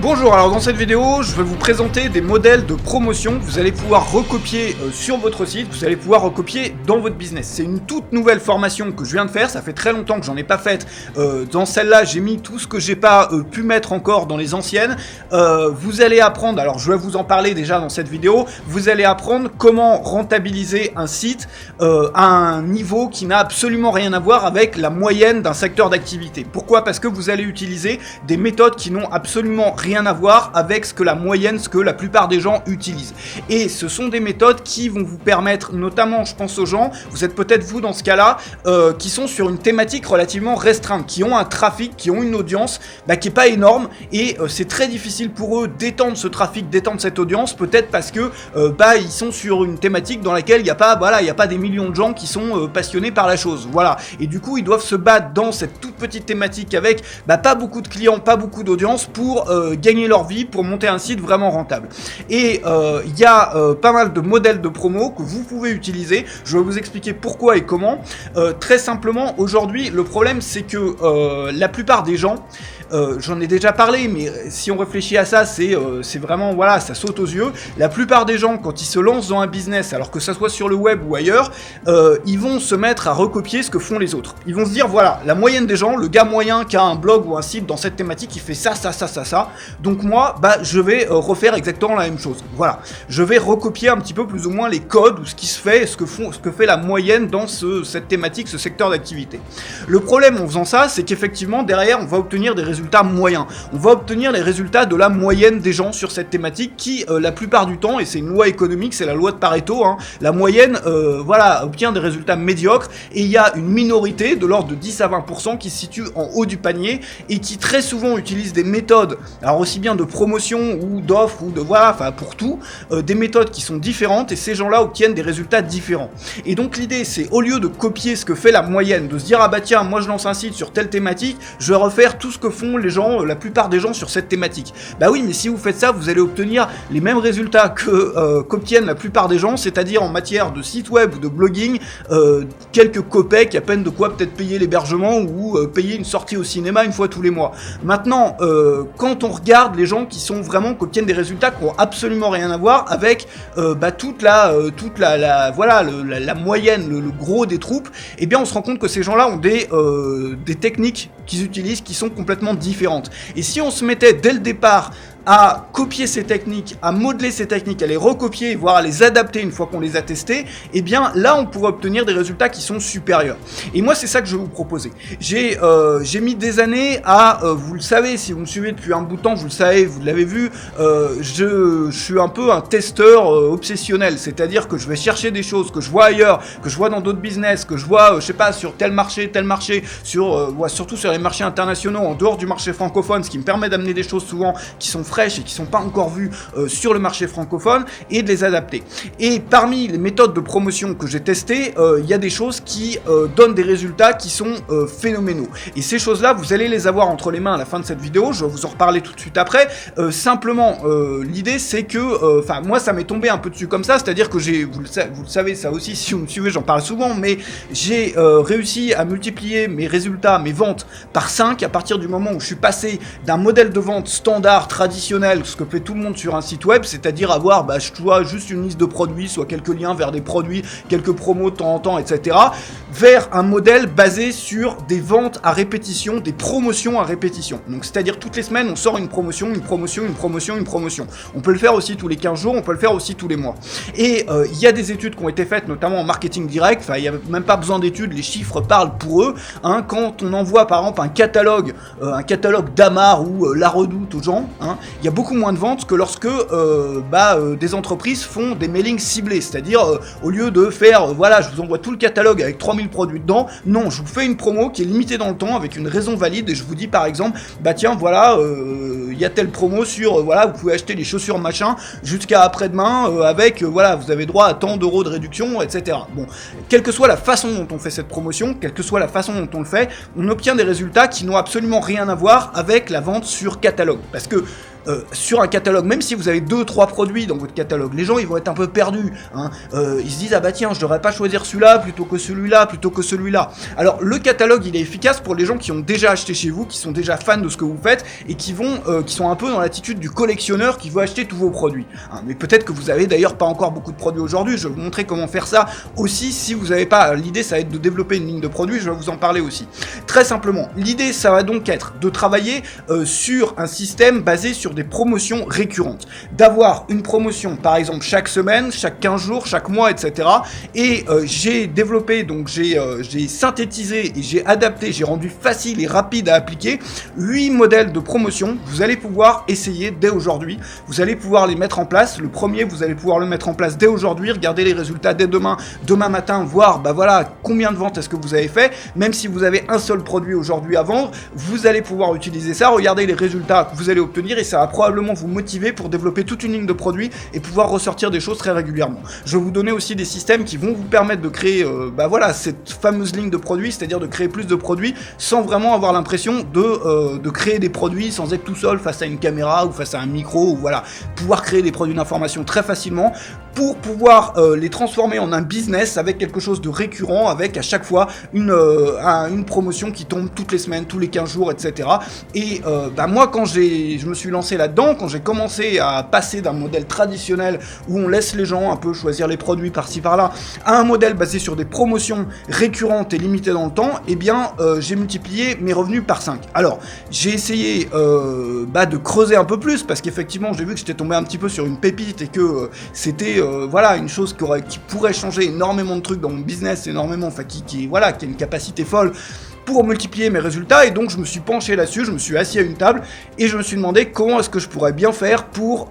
Bonjour, alors dans cette vidéo, je vais vous présenter des modèles de promotion que vous allez pouvoir recopier sur votre site, vous allez pouvoir recopier dans votre business. C'est une toute nouvelle formation que je viens de faire, ça fait très longtemps que j'en ai pas faite. Dans celle-là, j'ai mis tout ce que j'ai pas pu mettre encore dans les anciennes. Vous allez apprendre, alors je vais vous en parler déjà dans cette vidéo, vous allez apprendre comment rentabiliser un site à un niveau qui n'a absolument rien à voir avec la moyenne d'un secteur d'activité. Pourquoi ? Parce que vous allez utiliser des méthodes qui n'ont absolument rien à voir avec ce que la moyenne, ce que la plupart des gens utilisent. Et ce sont des méthodes qui vont vous permettre, notamment je pense aux gens, vous êtes peut-être vous dans ce cas-là, qui sont sur une thématique relativement restreinte, qui ont un trafic, qui ont une audience qui est pas énorme, et c'est très difficile pour eux d'étendre ce trafic, d'étendre cette audience, peut-être parce que ils sont sur une thématique dans laquelle il n'y a pas des millions de gens qui sont passionnés par la chose, voilà. Et du coup ils doivent se battre dans cette toute petite thématique avec pas beaucoup de clients, pas beaucoup d'audience pour gagner leur vie, pour monter un site vraiment rentable. Et il y a pas mal de modèles de promo que vous pouvez utiliser. Je vais vous expliquer pourquoi et comment. Très simplement, aujourd'hui, le problème c'est que la plupart des gens, j'en ai déjà parlé, mais si on réfléchit à ça, c'est vraiment, voilà, ça saute aux yeux. La plupart des gens, quand ils se lancent dans un business, alors que ça soit sur le web ou ailleurs, ils vont se mettre à recopier ce que font les autres. Ils vont se dire, voilà, la moyenne des gens, le gars moyen qui a un blog ou un site dans cette thématique, il fait ça. Donc moi, je vais refaire exactement la même chose. Voilà, je vais recopier un petit peu plus ou moins les codes ou ce qui se fait, ce que fait la moyenne dans cette thématique, ce secteur d'activité. Le problème en faisant ça, c'est qu'effectivement, derrière, on va obtenir des résultats moyens. On va obtenir les résultats de la moyenne des gens sur cette thématique qui, la plupart du temps, et c'est une loi économique, c'est la loi de Pareto, la moyenne, obtient des résultats médiocres, et il y a une minorité de l'ordre de 10 à 20% qui se situe en haut du panier et qui très souvent utilise des méthodes, alors aussi bien de promotion ou d'offres ou pour tout, des méthodes qui sont différentes, et ces gens-là obtiennent des résultats différents. Et donc l'idée, c'est au lieu de copier ce que fait la moyenne, de se dire tiens, moi je lance un site sur telle thématique, je vais refaire tout ce que font les gens, la plupart des gens sur cette thématique. Oui, mais si vous faites ça, vous allez obtenir les mêmes résultats qu'obtiennent la plupart des gens, c'est-à-dire en matière de site web ou de blogging, quelques copecs, à peine de quoi peut-être payer l'hébergement ou payer une sortie au cinéma une fois tous les mois. Maintenant, quand on regarde les gens qui obtiennent des résultats qui n'ont absolument rien à voir avec toute la moyenne, le gros des troupes, eh bien on se rend compte que ces gens-là ont des techniques qu'ils utilisent qui sont complètement différentes. Et si on se mettait dès le départ à copier ces techniques, à modeler ces techniques, à les recopier, voire à les adapter une fois qu'on les a testées, eh bien là on pourrait obtenir des résultats qui sont supérieurs. Et moi c'est ça que je vais vous proposer. J'ai mis des années à, vous le savez, si vous me suivez depuis un bout de temps, vous le savez, vous l'avez vu, je suis un peu un testeur obsessionnel, c'est-à-dire que je vais chercher des choses que je vois ailleurs, que je vois dans d'autres business, que je vois, sur tel marché, surtout sur les marchés internationaux, en dehors du marché francophone, ce qui me permet d'amener des choses souvent qui sont fraîches et qui sont pas encore vues sur le marché francophone, et de les adapter. Et parmi les méthodes de promotion que j'ai testées, il y a des choses qui donnent des résultats qui sont phénoménaux. Et ces choses-là, vous allez les avoir entre les mains à la fin de cette vidéo, je vais vous en reparler tout de suite après. Simplement, l'idée c'est que, moi ça m'est tombé un peu dessus comme ça, c'est-à-dire que vous le savez ça aussi, si vous me suivez, j'en parle souvent, mais j'ai réussi à multiplier mes résultats, mes ventes par 5 à partir du moment où je suis passé d'un modèle de vente standard, traditionnel, ce que fait tout le monde sur un site web, c'est-à-dire avoir soit juste une liste de produits, soit quelques liens vers des produits, quelques promos de temps en temps, etc., vers un modèle basé sur des ventes à répétition, des promotions à répétition. Donc c'est-à-dire toutes les semaines on sort une promotion. On peut le faire aussi tous les 15 jours, on peut le faire aussi tous les mois. Et il y a des études qui ont été faites notamment en marketing direct, il n'y a même pas besoin d'études, les chiffres parlent pour eux, quand on envoie par exemple un catalogue d'Amar ou La Redoute aux gens, il y a beaucoup moins de ventes que lorsque des entreprises font des mailings ciblés, c'est-à-dire au lieu de faire je vous envoie tout le catalogue avec 3000 produits dedans, non, je vous fais une promo qui est limitée dans le temps avec une raison valide, et je vous dis par exemple il y a telle promo sur vous pouvez acheter les chaussures machin jusqu'à après-demain avec vous avez droit à tant d'euros de réduction, etc. Bon, quelle que soit la façon dont on fait cette promotion, quelle que soit la façon dont on le fait, on obtient des résultats qui n'ont absolument rien à voir avec la vente sur catalogue, parce que sur un catalogue, même si vous avez 2-3 produits dans votre catalogue, les gens ils vont être un peu perdus, hein. Ils se disent ah bah tiens, je devrais pas choisir celui-là plutôt que celui-là, plutôt que celui-là. Alors le catalogue il est efficace pour les gens qui ont déjà acheté chez vous, qui sont déjà fans de ce que vous faites et qui sont un peu dans l'attitude du collectionneur qui veut acheter tous vos produits, hein. Mais peut-être que vous avez d'ailleurs pas encore beaucoup de produits aujourd'hui, je vais vous montrer comment faire ça aussi. Si vous n'avez pas, l'idée ça va être de développer une ligne de produits, je vais vous en parler aussi. Très simplement, l'idée ça va donc être de travailler sur un système basé sur des promotions récurrentes, d'avoir une promotion par exemple chaque semaine, chaque 15 jours, chaque mois, etc. Et j'ai développé, donc j'ai synthétisé et j'ai adapté, j'ai rendu facile et rapide à appliquer 8 modèles de promotion. Vous allez pouvoir essayer dès aujourd'hui, vous allez pouvoir les mettre en place. Le premier, vous allez pouvoir le mettre en place dès aujourd'hui, regarder les résultats dès demain matin, voir bah voilà combien de ventes est-ce que vous avez fait. Même si vous avez un seul produit aujourd'hui à vendre, vous allez pouvoir utiliser ça, regarder les résultats que vous allez obtenir et ça va probablement vous motiver pour développer toute une ligne de produits et pouvoir ressortir des choses très régulièrement. Je vais vous donner aussi des systèmes qui vont vous permettre de créer bah voilà cette fameuse ligne de produits, c'est-à-dire de créer plus de produits sans vraiment avoir l'impression de créer des produits sans être tout seul face à une caméra ou face à un micro, ou voilà, pouvoir créer des produits d'information très facilement pour pouvoir les transformer en un business avec quelque chose de récurrent, avec à chaque fois une promotion qui tombe toutes les semaines, tous les 15 jours, etc. Et bah moi quand je me suis lancé là-dedans, quand j'ai commencé à passer d'un modèle traditionnel où on laisse les gens un peu choisir les produits par-ci par-là, à un modèle basé sur des promotions récurrentes et limitées dans le temps, eh bien j'ai multiplié mes revenus par 5. Alors j'ai essayé de creuser un peu plus parce qu'effectivement j'ai vu que j'étais tombé un petit peu sur une pépite et que c'était voilà une chose qui pourrait changer énormément de trucs dans mon business, énormément, enfin qui a une capacité folle pour multiplier mes résultats. Et donc je me suis penché là-dessus, je me suis assis à une table et je me suis demandé comment est-ce que je pourrais bien faire pour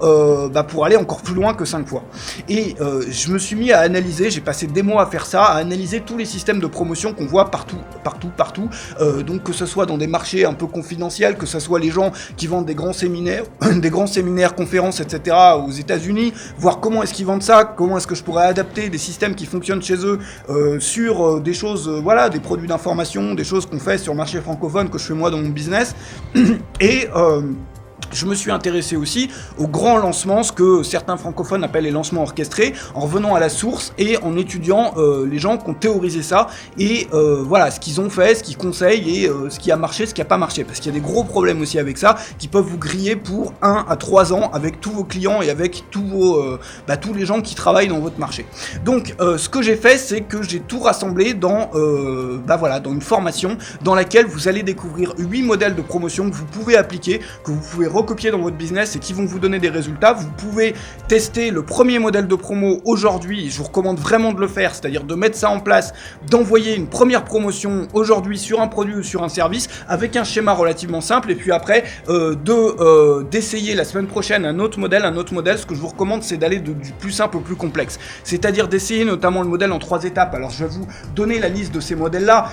aller encore plus loin que 5 fois. Et je me suis mis à analyser, j'ai passé des mois à faire ça, à analyser tous les systèmes de promotion qu'on voit partout, donc que ce soit dans des marchés un peu confidentiels, que ce soit les gens qui vendent des grands séminaires, conférences, etc. aux États-Unis, voir comment est-ce qu'ils vendent ça, comment est-ce que je pourrais adapter des systèmes qui fonctionnent chez eux sur des choses, des produits d'information, des choses qu'on fait sur le marché francophone, que je fais moi dans mon business. Et je me suis intéressé aussi aux grands lancements, ce que certains francophones appellent les lancements orchestrés, en revenant à la source et en étudiant les gens qui ont théorisé ça et ce qu'ils ont fait, ce qu'ils conseillent et ce qui a marché, ce qui n'a pas marché. Parce qu'il y a des gros problèmes aussi avec ça qui peuvent vous griller pour 1 à 3 ans avec tous vos clients et avec tous les gens qui travaillent dans votre marché. Donc ce que j'ai fait, c'est que j'ai tout rassemblé dans une formation dans laquelle vous allez découvrir 8 modèles de promotion que vous pouvez appliquer, que vous pouvez recopier dans votre business et qui vont vous donner des résultats. Vous pouvez tester le premier modèle de promo aujourd'hui, je vous recommande vraiment de le faire, c'est-à-dire de mettre ça en place, d'envoyer une première promotion aujourd'hui sur un produit ou sur un service avec un schéma relativement simple et puis après d'essayer la semaine prochaine un autre modèle. Ce que je vous recommande, c'est d'aller du plus simple au plus complexe, c'est-à-dire d'essayer notamment le modèle en 3 étapes. Alors je vais vous donner la liste de ces modèles-là.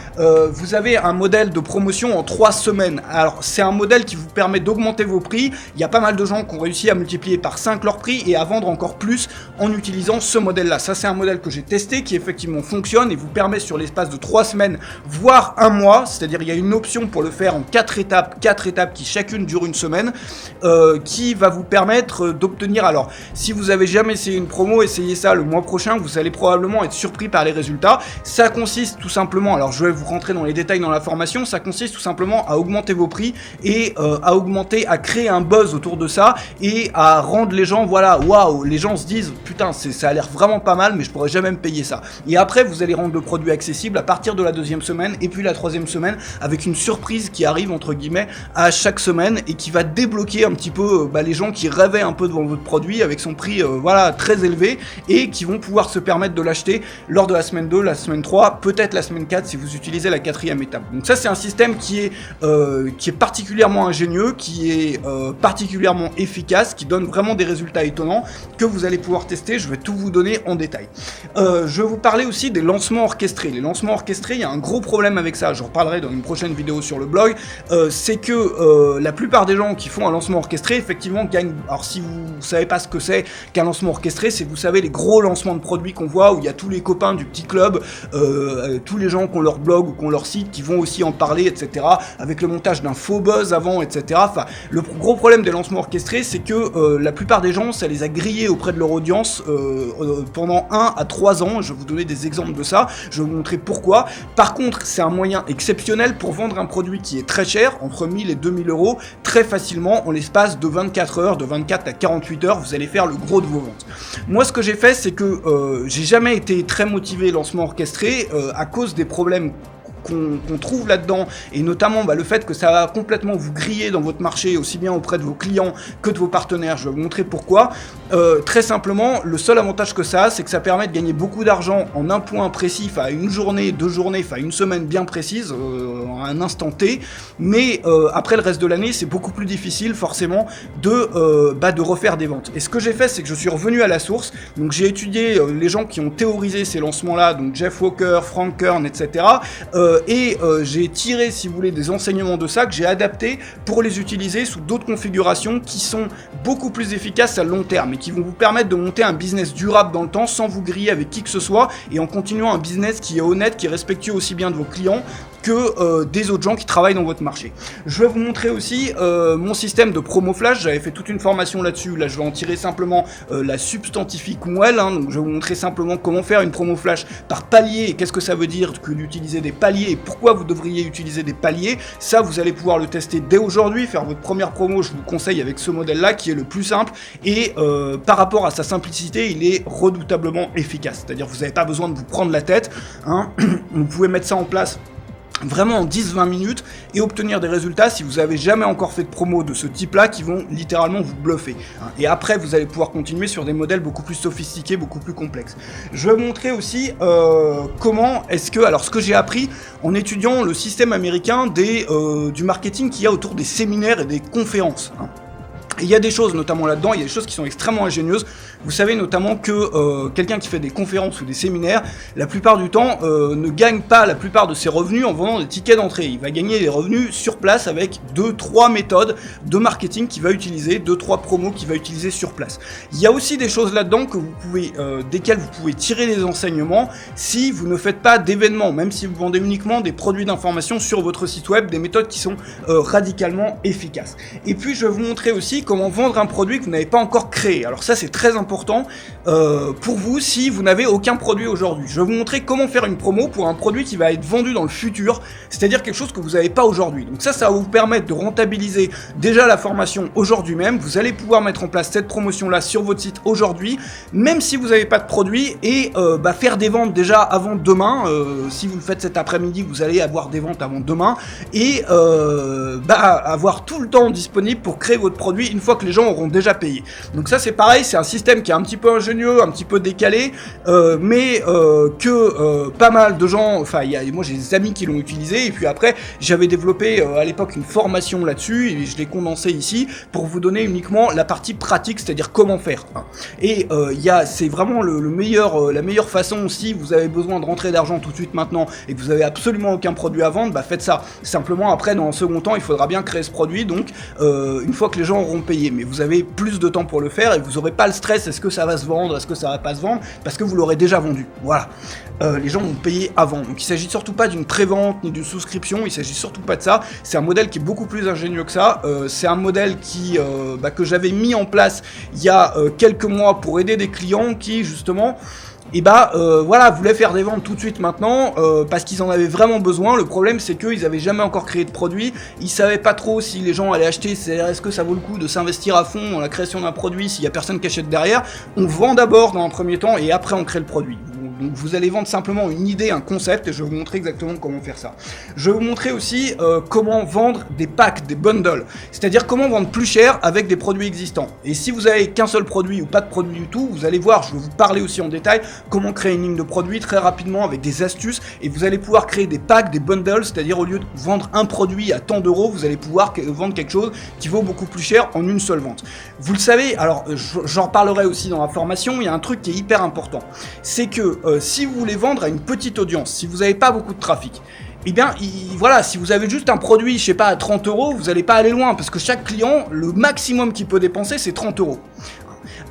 Vous avez un modèle de promotion en 3 semaines. Alors c'est un modèle qui vous permet d'augmenter vos prix. Il y a pas mal de gens qui ont réussi à multiplier par 5 leur prix et à vendre encore plus en utilisant ce modèle-là. Ça, c'est un modèle que j'ai testé qui effectivement fonctionne et vous permet sur l'espace de 3 semaines, voire 1 mois, c'est-à-dire il y a une option pour le faire en 4 étapes qui chacune durent 1 semaine, qui va vous permettre d'obtenir, alors si vous avez jamais essayé une promo, essayez ça le mois prochain, vous allez probablement être surpris par les résultats. Ça consiste tout simplement, alors je vais vous rentrer dans les détails dans la formation, ça consiste tout simplement à augmenter vos prix et à créer un buzz autour de ça et à rendre les gens, waouh, les gens se disent putain, ça a l'air vraiment pas mal, mais je pourrais jamais me payer ça. Et après vous allez rendre le produit accessible à partir de la 2e semaine et puis la 3e semaine avec une surprise qui arrive entre guillemets à chaque semaine et qui va débloquer un petit peu les gens qui rêvaient un peu devant votre produit avec son prix très élevé et qui vont pouvoir se permettre de l'acheter lors de la semaine 2, la semaine 3, peut-être la semaine 4 si vous utilisez la 4e étape. Donc ça, c'est un système qui est particulièrement ingénieux, qui est particulièrement efficace, qui donne vraiment des résultats étonnants que vous allez pouvoir tester. Je vais tout vous donner en détail. Je vais vous parler aussi des lancements orchestrés. Les lancements orchestrés, il y a un gros problème avec ça, je reparlerai dans une prochaine vidéo sur le blog, c'est que la plupart des gens qui font un lancement orchestré effectivement gagnent. Alors si vous savez pas ce que c'est qu'un lancement orchestré, c'est, vous savez, les gros lancements de produits qu'on voit où il y a tous les copains du petit club, tous les gens qui ont leur blog ou qui ont leur site qui vont aussi en parler, etc., avec le montage d'un faux buzz avant, etc. Enfin, le gros gros problème des lancements orchestrés, c'est que la plupart des gens, ça les a grillés auprès de leur audience pendant 1 à 3 ans. Je vais vous donner des exemples de ça, je vais vous montrer pourquoi. Par contre, c'est un moyen exceptionnel pour vendre un produit qui est très cher, entre 1000 et 2000 euros, très facilement, en l'espace de 24 heures, de 24 à 48 heures, vous allez faire le gros de vos ventes. Moi, ce que j'ai fait, c'est que j'ai jamais été très motivé lancement orchestré à cause des problèmes qu'on trouve là-dedans, et notamment le fait que ça va complètement vous griller dans votre marché, aussi bien auprès de vos clients que de vos partenaires. Je vais vous montrer pourquoi. Très simplement, le seul avantage que ça a, c'est que ça permet de gagner beaucoup d'argent en un point précis, enfin une journée, 2 journées, enfin une semaine bien précise, à un instant T, mais après le reste de l'année, c'est beaucoup plus difficile forcément de refaire des ventes. Et ce que j'ai fait, c'est que je suis revenu à la source, donc j'ai étudié les gens qui ont théorisé ces lancements-là, donc Jeff Walker, Frank Kern, etc., j'ai tiré, si vous voulez, des enseignements de ça que j'ai adaptés pour les utiliser sous d'autres configurations qui sont beaucoup plus efficaces à long terme et qui vont vous permettre de monter un business durable dans le temps sans vous griller avec qui que ce soit et en continuant un business qui est honnête, qui est respectueux aussi bien de vos clients que des autres gens qui travaillent dans votre marché. Je vais vous montrer aussi mon système de promo flash. J'avais fait toute une formation là-dessus. Là, je vais en tirer simplement la substantifique moelle. Donc, je vais vous montrer simplement comment faire une promo flash par palier et qu'est-ce que ça veut dire que d'utiliser des paliers et pourquoi vous devriez utiliser des paliers. Ça, vous allez pouvoir le tester dès aujourd'hui. Faire votre première promo, je vous conseille avec ce modèle-là qui est le plus simple et par rapport à sa simplicité, il est redoutablement efficace. C'est-à-dire que vous n'avez pas besoin de vous prendre la tête. Vous pouvez mettre ça en place vraiment en 10-20 minutes et obtenir des résultats si vous n'avez jamais encore fait de promo de ce type-là qui vont littéralement vous bluffer. Et après, vous allez pouvoir continuer sur des modèles beaucoup plus sophistiqués, beaucoup plus complexes. Je vais vous montrer aussi comment est-ce que... Alors, ce que j'ai appris en étudiant le système américain du marketing qu'il y a autour des séminaires et des conférences. Et il y a des choses notamment là-dedans, il y a des choses qui sont extrêmement ingénieuses. Vous savez notamment que quelqu'un qui fait des conférences ou des séminaires, la plupart du temps, ne gagne pas la plupart de ses revenus en vendant des tickets d'entrée. Il va gagner les revenus sur place avec 2-3 méthodes de marketing qu'il va utiliser, 2-3 promos qu'il va utiliser sur place. Il y a aussi des choses là-dedans que vous pouvez, desquelles vous pouvez tirer des enseignements si vous ne faites pas d'événements, même si vous vendez uniquement des produits d'information sur votre site web, des méthodes qui sont radicalement efficaces. Et puis je vais vous montrer aussi comment vendre un produit que vous n'avez pas encore créé. Alors ça, c'est très important pour vous si vous n'avez aucun produit aujourd'hui. Je vais vous montrer comment faire une promo pour un produit qui va être vendu dans le futur, c'est-à-dire quelque chose que vous n'avez pas aujourd'hui. Donc ça va vous permettre de rentabiliser déjà la formation aujourd'hui même. Vous allez pouvoir mettre en place cette promotion-là sur votre site aujourd'hui, même si vous n'avez pas de produit, et faire des ventes déjà avant demain. Si vous le faites cet après-midi, vous allez avoir des ventes avant demain, et avoir tout le temps disponible pour créer votre produit une fois que les gens auront déjà payé. Donc ça, c'est pareil, c'est un système qui est un petit peu ingénieux, un petit peu décalé, mais que pas mal de gens, moi j'ai des amis qui l'ont utilisé, et puis après j'avais développé à l'époque une formation là-dessus, et je l'ai condensé ici pour vous donner uniquement la partie pratique, c'est-à-dire comment faire. Et c'est vraiment la meilleure façon. Si vous avez besoin de rentrer d'argent tout de suite maintenant, et que vous avez absolument aucun produit à vendre, faites ça. Simplement, après, dans un second temps, il faudra bien créer ce produit, donc une fois que les gens auront payé, mais vous avez plus de temps pour le faire, et vous n'aurez pas le stress, est-ce que ça va se vendre, est-ce que ça va pas se vendre, parce que vous l'aurez déjà vendu. Voilà. Les gens vont payer avant. Donc il s'agit surtout pas d'une pré-vente ni d'une souscription, il s'agit surtout pas de ça. C'est un modèle qui est beaucoup plus ingénieux que ça. C'est un modèle que j'avais mis en place il y a quelques mois pour aider des clients qui justement voulaient faire des ventes tout de suite maintenant parce qu'ils en avaient vraiment besoin. Le problème, c'est qu'ils avaient jamais encore créé de produit, ils savaient pas trop si les gens allaient acheter, est-ce que ça vaut le coup de s'investir à fond dans la création d'un produit s'il y a personne qui achète derrière. On vend d'abord dans un premier temps et après on crée le produit. Donc vous allez vendre simplement une idée, un concept, et je vais vous montrer exactement comment faire ça. Je vais vous montrer aussi comment vendre des packs, des bundles, c'est-à-dire comment vendre plus cher avec des produits existants. Et si vous avez qu'un seul produit ou pas de produit du tout, vous allez voir, je vais vous parler aussi en détail comment créer une ligne de produits très rapidement avec des astuces, et vous allez pouvoir créer des packs, des bundles, c'est-à-dire au lieu de vendre un produit à tant d'euros, vous allez pouvoir vendre quelque chose qui vaut beaucoup plus cher en une seule vente. Vous le savez, alors j'en parlerai aussi dans la formation, il y a un truc qui est hyper important, c'est que si vous voulez vendre à une petite audience, si vous n'avez pas beaucoup de trafic, si vous avez juste un produit, je sais pas, à 30 euros, vous n'allez pas aller loin, parce que chaque client, le maximum qu'il peut dépenser, c'est 30 euros.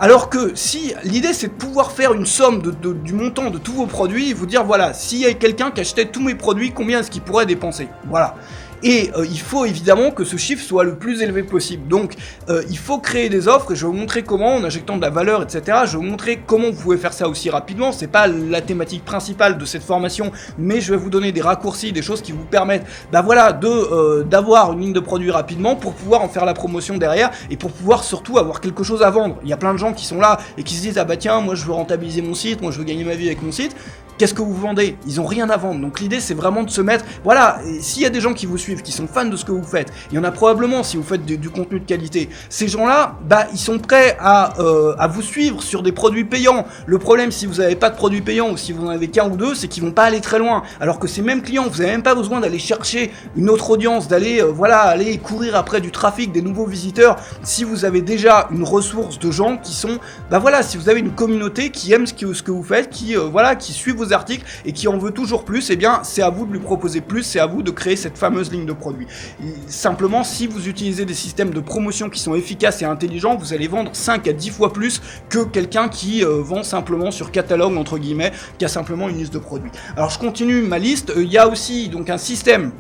Alors que si l'idée c'est de pouvoir faire une somme du montant de tous vos produits et vous dire voilà, s'il y a quelqu'un qui achetait tous mes produits, combien est-ce qu'il pourrait dépenser? Voilà. Et il faut évidemment que ce chiffre soit le plus élevé possible. Donc il faut créer des offres, et je vais vous montrer comment, en injectant de la valeur, etc. Je vais vous montrer comment vous pouvez faire ça aussi rapidement. C'est pas la thématique principale de cette formation, mais je vais vous donner des raccourcis, des choses qui vous permettent d'avoir une ligne de produit rapidement pour pouvoir en faire la promotion derrière et pour pouvoir surtout avoir quelque chose à vendre. Il y a plein de gens qui sont là et qui se disent ah bah tiens, moi je veux rentabiliser mon site, moi je veux gagner ma vie avec mon site. Qu'est-ce que vous vendez? Ils ont rien à vendre. Donc l'idée c'est vraiment de se mettre, voilà, s'il y a des gens qui vous suivent, qui sont fans de ce que vous faites, il y en a probablement si vous faites du contenu de qualité, ces gens-là, bah ils sont prêts à vous suivre sur des produits payants. Le problème si vous n'avez pas de produits payants ou si vous en avez qu'un ou deux, c'est qu'ils vont pas aller très loin. Alors que ces mêmes clients, vous n'avez même pas besoin d'aller chercher une autre audience, d'aller aller courir après du trafic, des nouveaux visiteurs, si vous avez déjà une ressource de gens qui sont, si vous avez une communauté qui aime ce que vous faites, qui suit vos articles et qui en veut toujours plus, eh bien c'est à vous de lui proposer plus, c'est à vous de créer cette fameuse ligne de produits. Simplement, si vous utilisez des systèmes de promotion qui sont efficaces et intelligents, vous allez vendre 5 à 10 fois plus que quelqu'un qui vend simplement sur catalogue entre guillemets, qui a simplement une liste de produits. Alors je continue ma liste, il y a aussi donc un système.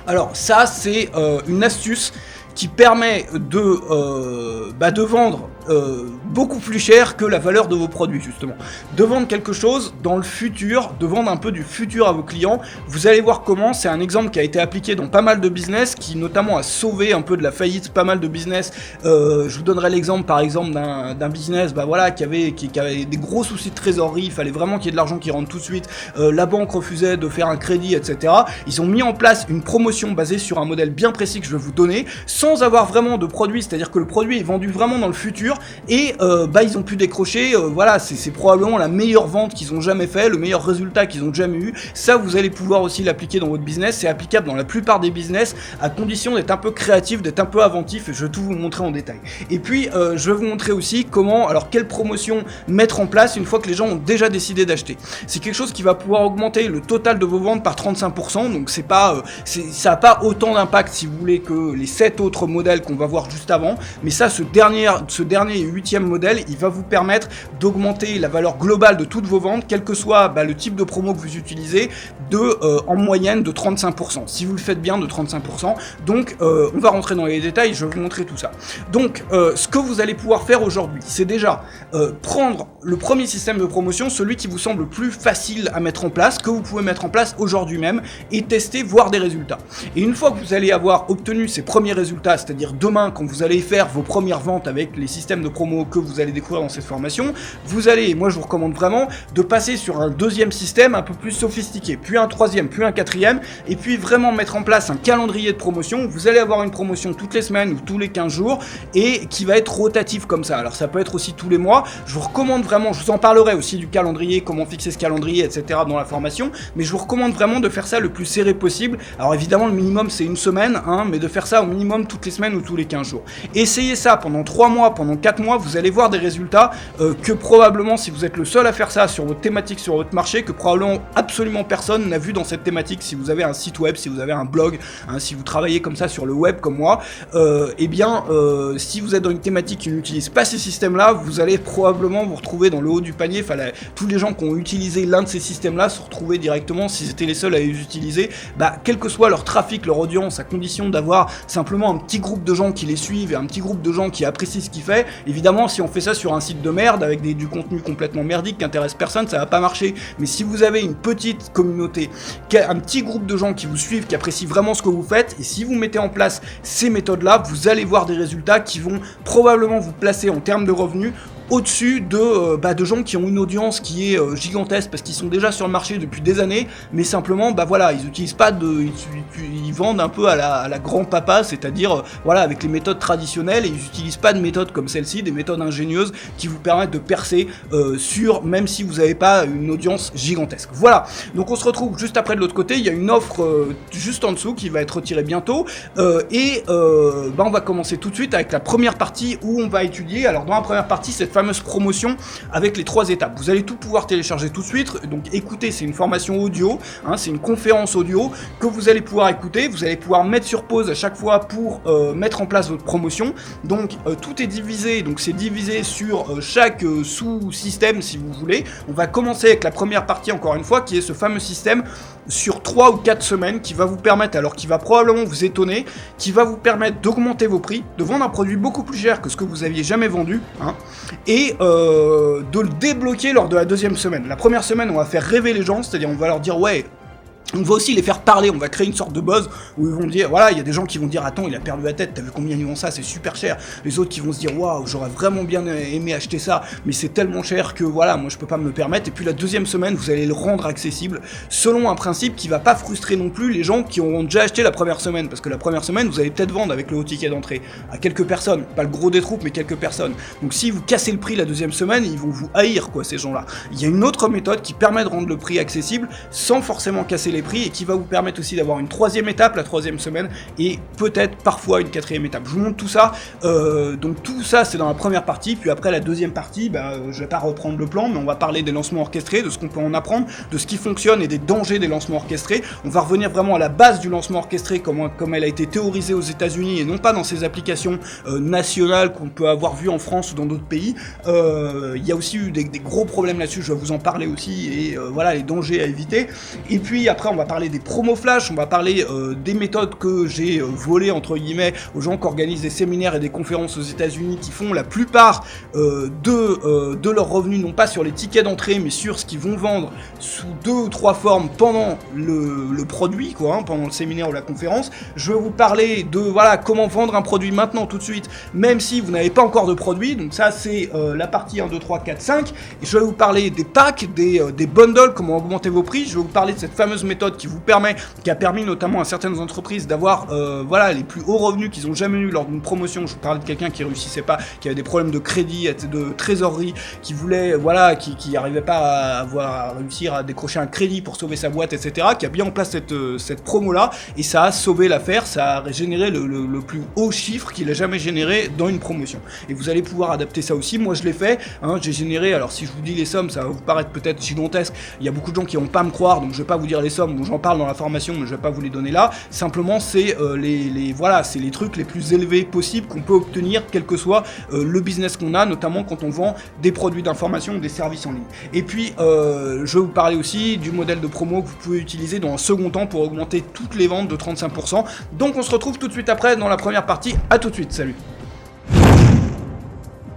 Alors ça c'est une astuce qui permet de vendre beaucoup plus cher que la valeur de vos produits, justement. De vendre quelque chose dans le futur, de vendre un peu du futur à vos clients. Vous allez voir comment, c'est un exemple qui a été appliqué dans pas mal de business, qui notamment a sauvé un peu de la faillite pas mal de business. Je vous donnerai l'exemple par exemple d'un business qui avait des gros soucis de trésorerie, il fallait vraiment qu'il y ait de l'argent qui rentre tout de suite, la banque refusait de faire un crédit, etc. Ils ont mis en place une promotion basée sur un modèle bien précis que je vais vous donner, sans avoir vraiment de produit, c'est-à-dire que le produit est vendu vraiment dans le futur, et ils ont pu décrocher, c'est probablement la meilleure vente qu'ils ont jamais fait, le meilleur résultat qu'ils ont jamais eu. Ça, vous allez pouvoir aussi l'appliquer dans votre business, c'est applicable dans la plupart des business, à condition d'être un peu créatif, d'être un peu inventif, et je vais tout vous montrer en détail. Et puis, je vais vous montrer aussi quelle promotion mettre en place une fois que les gens ont déjà décidé d'acheter. C'est quelque chose qui va pouvoir augmenter le total de vos ventes par 35%, donc ça n'a pas autant d'impact, si vous voulez, que les 7 autres modèles qu'on va voir juste avant, mais ça, ce dernier 8e modèle, il va vous permettre d'augmenter la valeur globale de toutes vos ventes, quel que soit le type de promo que vous utilisez, en moyenne de 35%, si vous le faites bien, de 35%. Donc on va rentrer dans les détails, je vais vous montrer tout ça. Donc ce que vous allez pouvoir faire aujourd'hui, c'est déjà prendre le premier système de promotion, celui qui vous semble le plus facile à mettre en place, que vous pouvez mettre en place aujourd'hui même, et tester, voir des résultats. Et une fois que vous allez avoir obtenu ces premiers résultats, c'est-à-dire demain, quand vous allez faire vos premières ventes avec les systèmes de promo que vous allez découvrir dans cette formation, vous allez, moi je vous recommande vraiment, de passer sur un deuxième système un peu plus sophistiqué, puis un troisième, puis un quatrième, et puis vraiment mettre en place un calendrier de promotion. Vous allez avoir une promotion toutes les semaines ou tous les 15 jours, et qui va être rotatif comme ça. Alors ça peut être aussi tous les mois. Je vous recommande vraiment, je vous en parlerai aussi du calendrier, comment fixer ce calendrier, etc. dans la formation, mais je vous recommande vraiment de faire ça le plus serré possible. Alors évidemment le minimum c'est une semaine, mais de faire ça au minimum toutes les semaines ou tous les 15 jours. Essayez ça pendant 3 mois, pendant 4 mois, vous allez voir des résultats que probablement, si vous êtes le seul à faire ça sur votre thématique, sur votre marché, que probablement absolument personne n'a vu dans cette thématique. Si vous avez un site web, si vous avez un blog, si vous travaillez comme ça sur le web comme moi, si vous êtes dans une thématique qui n'utilise pas ces systèmes-là, vous allez probablement vous retrouver dans le haut du panier. Tous les gens qui ont utilisé l'un de ces systèmes-là se retrouver directement, s'ils étaient les seuls à les utiliser, quel que soit leur trafic, leur audience, à condition d'avoir simplement un petit groupe de gens qui les suivent et un petit groupe de gens qui apprécient ce qu'il fait. Évidemment, si on fait ça sur un site de merde avec du contenu complètement merdique qui intéresse personne, ça va pas marcher. Mais si vous avez une petite communauté, un petit groupe de gens qui vous suivent, qui apprécient vraiment ce que vous faites, et si vous mettez en place ces méthodes-là, vous allez voir des résultats qui vont probablement vous placer en termes de revenus au-dessus de gens qui ont une audience qui est gigantesque parce qu'ils sont déjà sur le marché depuis des années, mais simplement ils utilisent pas ils vendent un peu à la grand-papa, c'est-à-dire avec les méthodes traditionnelles, et ils utilisent pas de méthodes comme celle-ci, des méthodes ingénieuses qui vous permettent de percer même si vous n'avez pas une audience gigantesque. Voilà, donc on se retrouve juste après de l'autre côté. Il y a une offre juste en dessous qui va être retirée bientôt, on va commencer tout de suite avec la première partie où on va étudier, alors dans la première partie, cette fameuse promotion avec les 3 étapes. Vous allez tout pouvoir télécharger tout de suite, donc écoutez, c'est une formation audio, c'est une conférence audio que vous allez pouvoir écouter, vous allez pouvoir mettre sur pause à chaque fois pour mettre en place votre promotion. Donc tout est divisé, donc c'est divisé sur chaque sous-système si vous voulez. On va commencer avec la première partie encore une fois qui est ce fameux système sur 3 ou 4 semaines qui va vous permettre, alors qui va probablement vous étonner, qui va vous permettre d'augmenter vos prix, de vendre un produit beaucoup plus cher que ce que vous aviez jamais vendu, et de le débloquer lors de la deuxième semaine. La première semaine, on va faire rêver les gens, c'est-à-dire on va leur dire ouais, on va aussi les faire parler, on va créer une sorte de buzz où ils vont dire, voilà, il y a des gens qui vont dire, attends, il a perdu la tête, t'as vu combien ils vendent ça, c'est super cher. Les autres qui vont se dire, waouh, j'aurais vraiment bien aimé acheter ça, mais c'est tellement cher que voilà, moi je peux pas me le permettre. Et puis la deuxième semaine, vous allez le rendre accessible selon un principe qui va pas frustrer non plus les gens qui auront déjà acheté la première semaine, parce que la première semaine, vous allez peut-être vendre avec le haut ticket d'entrée à quelques personnes, pas le gros des troupes, mais quelques personnes. Donc si vous cassez le prix la deuxième semaine, ils vont vous haïr, quoi, ces gens-là. Il y a une autre méthode qui permet de rendre le prix accessible sans forcément casser les prix et qui va vous permettre aussi d'avoir une troisième étape, la troisième semaine, et peut-être parfois une quatrième étape. Je vous montre tout ça, donc tout ça c'est dans la première partie, puis après la deuxième partie, je vais pas reprendre le plan, mais on va parler des lancements orchestrés, de ce qu'on peut en apprendre, de ce qui fonctionne et des dangers des lancements orchestrés. On va revenir vraiment à la base du lancement orchestré, comme elle a été théorisée aux États-Unis et non pas dans ces applications nationales qu'on peut avoir vues en France ou dans d'autres pays. Il y a aussi eu des gros problèmes là-dessus, je vais vous en parler aussi, et voilà les dangers à éviter. Et puis après on va parler des promos flash, on va parler des méthodes que j'ai volées entre guillemets aux gens qui organisent des séminaires et des conférences aux États-Unis, qui font la plupart de leurs revenus non pas sur les tickets d'entrée mais sur ce qu'ils vont vendre sous 2 ou 3 formes pendant le produit, quoi, pendant le séminaire ou la conférence. Je vais vous parler de voilà comment vendre un produit maintenant tout de suite, même si vous n'avez pas encore de produit. Donc ça c'est la partie 1, 2, 3, 4, 5. Et je vais vous parler des packs, des bundles, comment augmenter vos prix. Je vais vous parler de cette fameuse méthode qui a permis notamment à certaines entreprises d'avoir voilà, les plus hauts revenus qu'ils ont jamais eu lors d'une promotion. Je vous parlais de quelqu'un qui réussissait pas, qui avait des problèmes de crédit, de trésorerie, qui voulait, voilà, qui arrivait pas à réussir à décrocher un crédit pour sauver sa boîte, etc., qui a mis en place cette promo-là, et ça a sauvé l'affaire, ça a généré le plus haut chiffre qu'il a jamais généré dans une promotion. Et vous allez pouvoir adapter ça aussi. Moi je l'ai fait, j'ai généré, alors si je vous dis les sommes, ça va vous paraître peut-être gigantesque, il y a beaucoup de gens qui vont pas me croire, donc je vais pas vous dire les sommes, j'en parle dans la formation, mais je vais pas vous les donner là. Simplement, c'est voilà, c'est les trucs les plus élevés possibles qu'on peut obtenir, quel que soit le business qu'on a, notamment quand on vend des produits d'information ou des services en ligne. Et puis, je vais vous parler aussi du modèle de promo que vous pouvez utiliser dans un second temps pour augmenter toutes les ventes de 35%. Donc, on se retrouve tout de suite après dans la première partie. À tout de suite, salut.